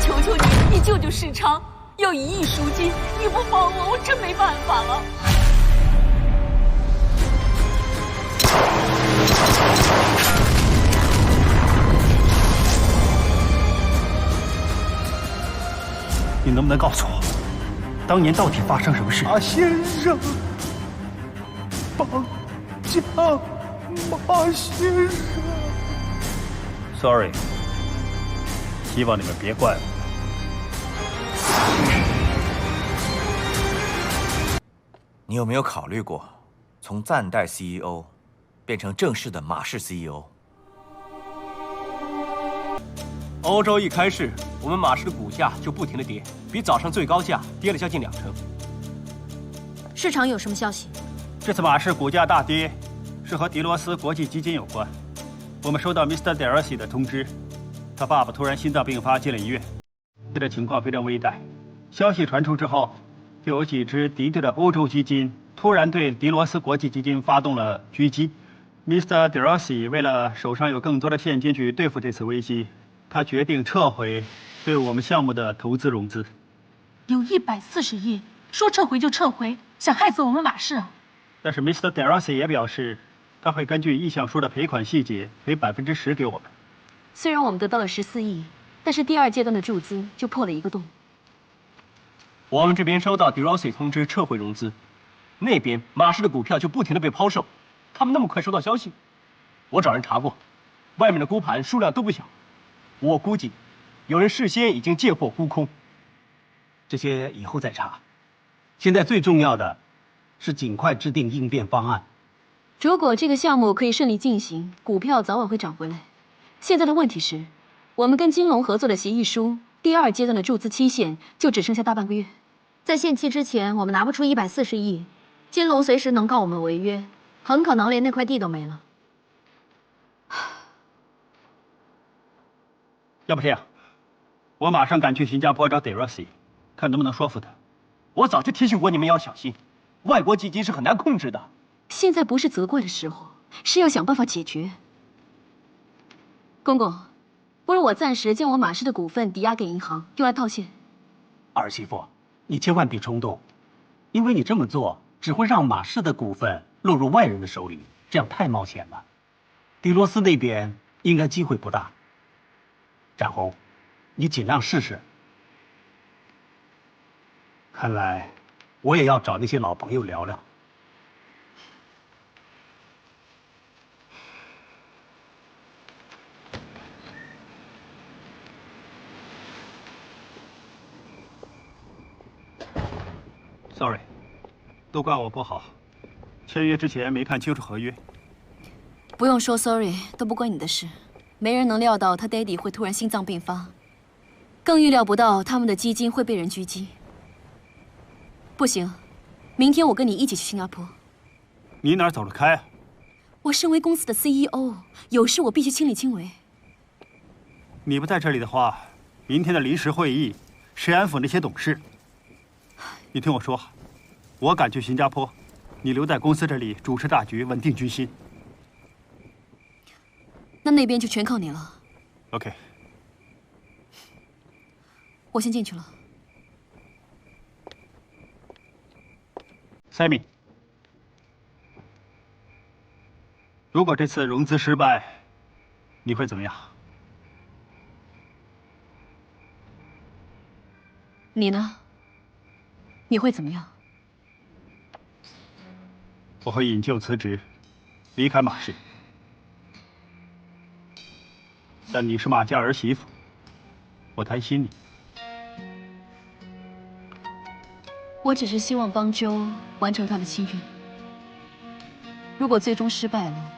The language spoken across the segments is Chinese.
求求你，你救救世昌，要1亿赎金，你不帮我，我真没办法了。你能不能告诉我，当年到底发生什么事？马先生，绑架马先生。Sorry， 希望你们别怪我。你有没有考虑过，从暂代 CEO 变成正式的马氏 CEO？欧洲一开市，我们马氏的股价就不停的跌，比早上最高价跌了将近2成。市场有什么消息？这次马氏股价大跌，是和迪罗斯国际基金有关。我们收到 Mr. Derossi 的通知，他爸爸突然心脏病发进了医院，现在情况非常危殆。消息传出之后，就有几只敌对的欧洲基金突然对迪罗斯国际基金发动了狙击。Mr. Derossi 为了手上有更多的现金去对付这次危机，他决定撤回对我们项目的投资融资。有140亿，说撤回就撤回，想害死我们马氏啊！但是 Mr. Derossi 也表示，他会根据意向书的赔款细节赔10%给我们。虽然我们得到了14亿，但是第2阶段的注资就破了一个洞。我们这边收到 Derossi 通知撤回融资，那边马氏的股票就不停的被抛售。他们那么快收到消息，我找人查过，外面的估盘数量都不小。我估计，有人事先已经借货沽空。这些以后再查。现在最重要的是尽快制定应变方案。如果这个项目可以顺利进行，股票早晚会涨回来。现在的问题是，我们跟金龙合作的协议书第2阶段的注资期限就只剩下大半个月，在限期之前，我们拿不出140亿，金龙随时能告我们违约，很可能连那块地都没了。要不这样，我马上赶去新加坡找 Derossi， 看能不能说服他。我早就提醒过你们要小心，外国基金是很难控制的。现在不是责怪的时候，是要想办法解决。公公，不如我暂时将我马氏的股份抵押给银行，用来套现。儿媳妇，你千万别冲动，因为你这么做只会让马氏的股份落入外人的手里，这样太冒险了。迪罗斯那边应该机会不大。展宏，你尽量试试。看来我也要找那些老朋友聊聊。Sorry， 都怪我不好，签约之前没看清楚合约。不用说 sorry， 都不关你的事。没人能料到他爹地会突然心脏病发，更预料不到他们的基金会被人狙击。不行，明天我跟你一起去新加坡。你哪儿走得开啊？我身为公司的 CEO， 有事我必须亲力亲为。你不在这里的话，明天的临时会议谁安抚那些董事？你听我说，我赶去新加坡，你留在公司这里主持大局，稳定军心。那边就全靠你了。OK， 我先进去了。Sammy， 如果这次融资失败，你会怎么样？你呢？你会怎么样？我会引咎辞职，离开马氏。但你是马家儿媳妇，我担心你。我只是希望帮周完成他的心愿。如果最终失败了，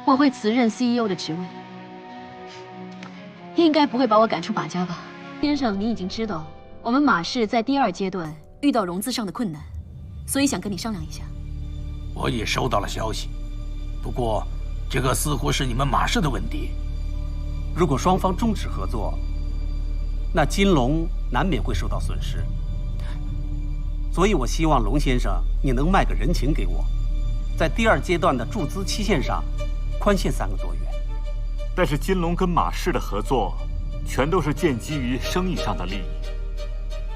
我会辞任 CEO 的职位。应该不会把我赶出马家吧？先生，你已经知道，我们马氏在第2阶段遇到融资上的困难，所以想跟你商量一下。我也收到了消息，不过这个似乎是你们马氏的问题。如果双方终止合作，那金龙难免会受到损失。所以我希望龙先生你能卖个人情给我，在第2阶段的注资期限上宽限3个多月。但是金龙跟马氏的合作全都是建基于生意上的利益，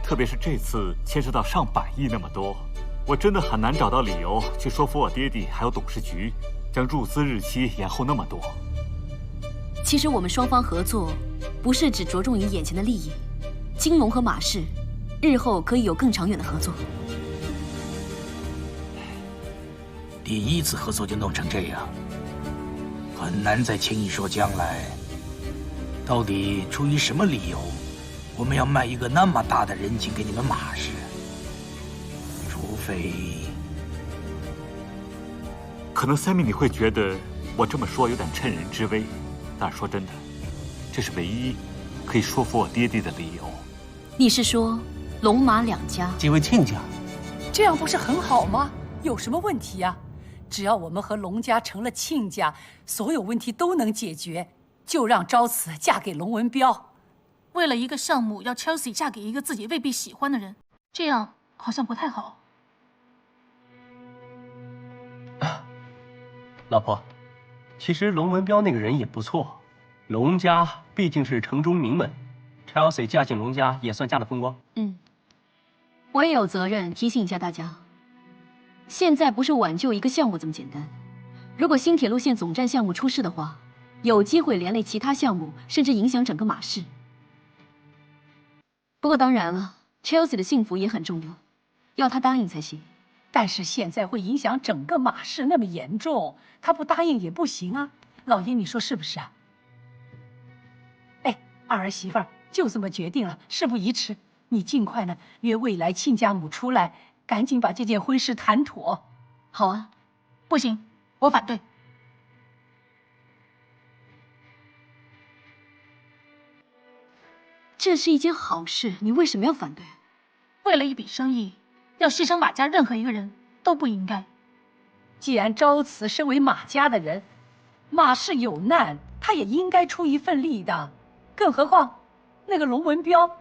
特别是这次牵涉到上百亿那么多，我真的很难找到理由去说服我爹地还有董事局将入资日期延后那么多。其实我们双方合作，不是只着重于眼前的利益，金龙和马氏，日后可以有更长远的合作。第一次合作就弄成这样，很难再轻易说将来。到底出于什么理由，我们要卖一个那么大的人情给你们马氏？除非……可能Sammy你会觉得我这么说有点趁人之危，但是说真的，这是唯一可以说服我爹地的理由。你是说龙马两家结为亲家？这样不是很好吗？有什么问题呀？只要我们和龙家成了亲家，所有问题都能解决。就让昭慈嫁给龙文彪。为了一个项目，要 Chelsea 嫁给一个自己未必喜欢的人，这样好像不太好。老婆，其实龙文彪那个人也不错，龙家毕竟是城中名门 ，Chelsea 嫁进龙家也算嫁得风光。我也有责任提醒一下大家，现在不是挽救一个项目这么简单。如果新铁路线总站项目出事的话，有机会连累其他项目，甚至影响整个马氏。不过当然了 ，Chelsea 的幸福也很重要，要他答应才行。但是现在会影响整个马氏那么严重，他不答应也不行啊。老爷，你说是不是啊？哎，二儿媳妇儿就这么决定了，事不宜迟，你尽快呢约未来亲家母出来，赶紧把这件婚事谈妥。好啊。不行，我反对。这是一件好事，你为什么要反对？为了一笔生意，要牺牲马家任何一个人都不应该。既然昭慈身为马家的人，马氏有难，他也应该出一份力的。更何况，那个龙文彪，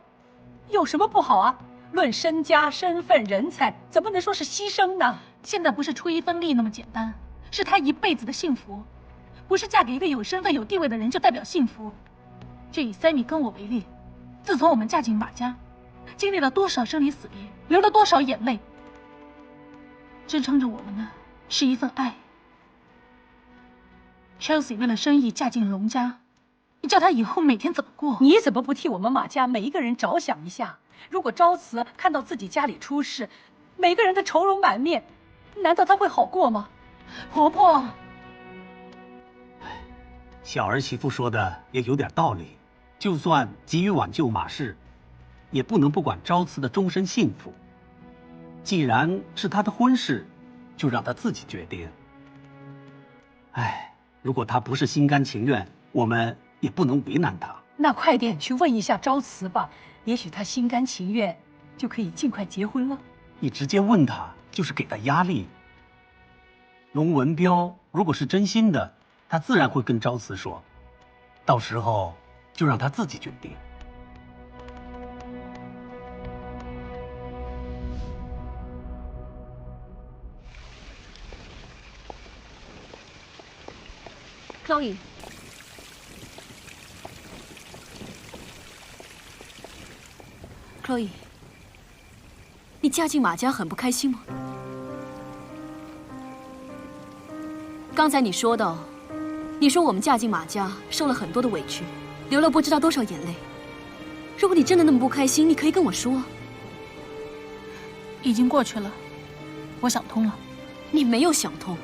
有什么不好啊？论身家、身份、人才，怎么能说是牺牲呢？现在不是出一份力那么简单，是他一辈子的幸福。不是嫁给一个有身份、有地位的人就代表幸福。就以Sammy跟我为例。自从我们嫁进马家，经历了多少生离死别，流了多少眼泪，支撑着我们的是一份爱。Chelsea 为了生意嫁进龙家，你叫她以后每天怎么过？你怎么不替我们马家每一个人着想一下？如果昭慈看到自己家里出事，每个人的愁容满面，难道她会好过吗？婆婆，小儿媳妇说的也有点道理。就算急于挽救马氏，也不能不管昭慈的终身幸福。既然是他的婚事，就让他自己决定。如果他不是心甘情愿，我们也不能为难他。那快点去问一下昭慈吧，也许他心甘情愿，就可以尽快结婚了。你直接问他，就是给他压力。龙文彪如果是真心的，他自然会跟昭慈说，到时候就让他自己决定。Chloe， 你嫁进马家很不开心吗？刚才你说到，你说我们嫁进马家受了很多的委屈，流了不知道多少眼泪。如果你真的那么不开心，你可以跟我说。已经过去了，我想通了。你没有想通。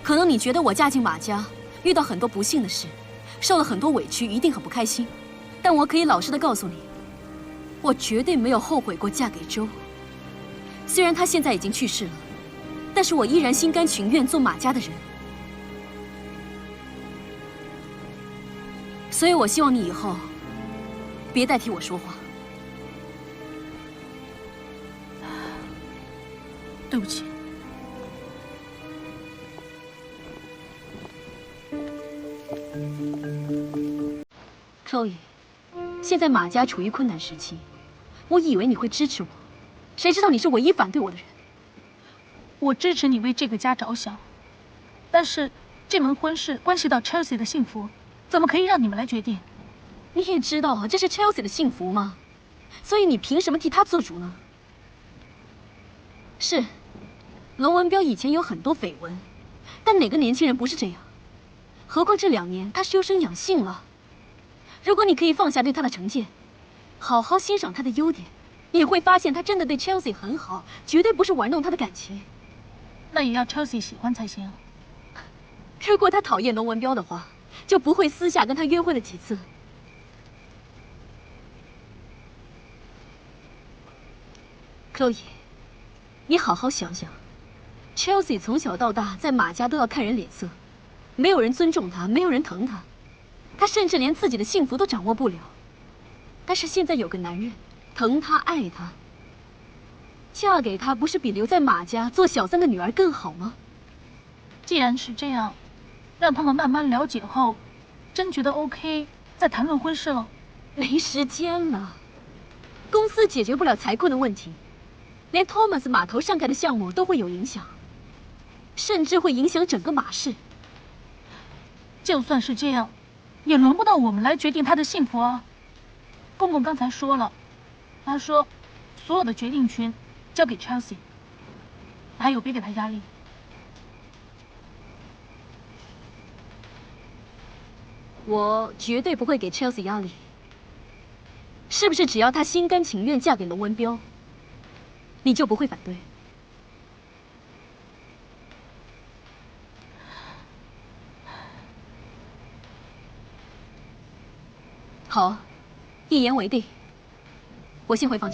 可能你觉得我嫁进马家，遇到很多不幸的事，受了很多委屈，一定很不开心。但我可以老实的告诉你，我绝对没有后悔过嫁给周。虽然他现在已经去世了，但是我依然心甘情愿做马家的人。所以我希望你以后别代替我说话。对不起。Chloe， 现在马家处于困难时期，我以为你会支持我，谁知道你是唯一反对我的人。我支持你为这个家着想，但是这门婚事关系到 Chelsea 的幸福，怎么可以让你们来决定？你也知道这是 Chelsea 的幸福吗？所以你凭什么替他做主呢？是，龙文彪以前有很多绯闻，但哪个年轻人不是这样？何况这2年他修身养性了。如果你可以放下对他的成见，好好欣赏他的优点，你会发现他真的对 Chelsea 很好，绝对不是玩弄他的感情。那也要 Chelsea 喜欢才行。如果他讨厌龙文彪的话，就不会私下跟他约会了几次。Chloe， 你好好想想 ，Chelsea 从小到大在马家都要看人脸色，没有人尊重她，没有人疼她，她甚至连自己的幸福都掌握不了。但是现在有个男人疼她爱她，嫁给他不是比留在马家做小三的女儿更好吗？既然是这样，让他们慢慢了解后，真觉得 OK， 再谈论婚事喽。没时间了，公司解决不了财困的问题。连 Thomas 码头上盖的项目都会有影响，甚至会影响整个马氏。就算是这样，也轮不到我们来决定他的幸福啊。公公刚才说了，他说所有的决定权交给 Chelsea， 还有别给他压力。我绝对不会给 Chelsea 压力。是不是只要她心甘情愿嫁给龙文彪，你就不会反对？好，一言为定。我先回房间。